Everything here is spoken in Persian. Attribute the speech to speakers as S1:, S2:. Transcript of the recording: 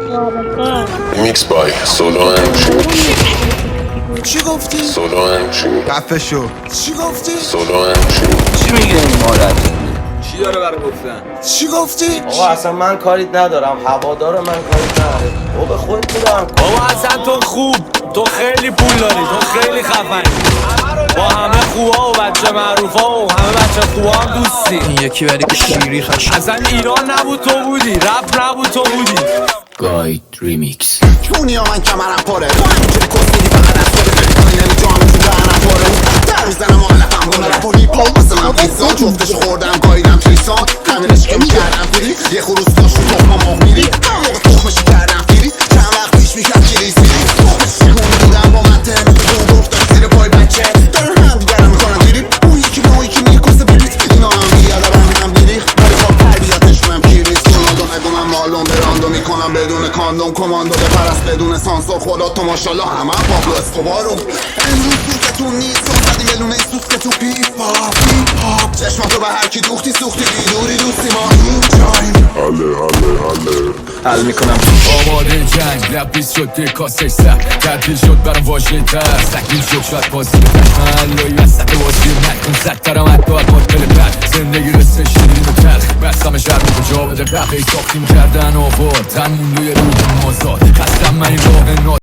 S1: Mixed by Solo and Chin.
S2: چی گفتی؟
S1: Solo and Chin.
S3: خفه شو.
S2: چی گفتی؟
S1: Solo and Chin.
S4: چی میگه این مالت؟
S5: چی داره برای گفتن؟
S2: چی گفتی؟
S4: آقا اصلا من کاریت ندارم، هوادار من کاریت نداره. او به خودت میدم.
S6: بابا اصلا تو خوب، تو خیلی پول داری، تو خیلی خفنی، با همه خوبا و بچه معروفا و همه بچه خوبا هم دوستی.
S7: این یکی ولی شیری خش.
S6: اصلا ایران نبود تو بودی، رپ نبود تو بودی.
S7: گاید ریمیکس.
S2: چونی من کمرم پاره تو همینجوری کس میدی فقط از خودت فکر کنی نمیتونم تو دهنم پاره در میزنم آلتم کنه رپ و هیپ هاپ واسه من پیزا جفتش خوردم گاییدم تریسان همینش که میکردم فیری یه خروس داشت رو تخمه مخ میری هم موقع تخمشی کردم فیری چند وقت پیش میکرد کلیز میری تخمش شکونه بودم با من ترم تو گفتم زیر پای بچه دارن هم دیگرم میکنم دیری اون یکی به اون یکی میرکسه بیریت اینا هم بیادبم هم دیری ولی خب تربیتشون هم کیریست رونالدو نگو من مالون براندو میکنم بدون کاندوم کماندو بپرست بدون سانسور خدا تو ماشالله همه پابلو اسکوبارو امروز سوزتون نیست چون زدی ملونه سوز که تو پیپ هاپ چشماتو به هرکی دوختی سوختی بیدوری دوستی ما این جایم حل میکنم
S7: آماده جنگ لبیز شد دکاسش سر تبدیل شد برام واژه تر سکیل شد شاید بازی بتر محلوی وسط بازی نکن زد دارم حتی از مدل بد زندگی رسه شیرین و تلخ بستم شهر رو کجا بده قبعی ساختیم کردن آباد تن مونده روی مازاد خستم من این راه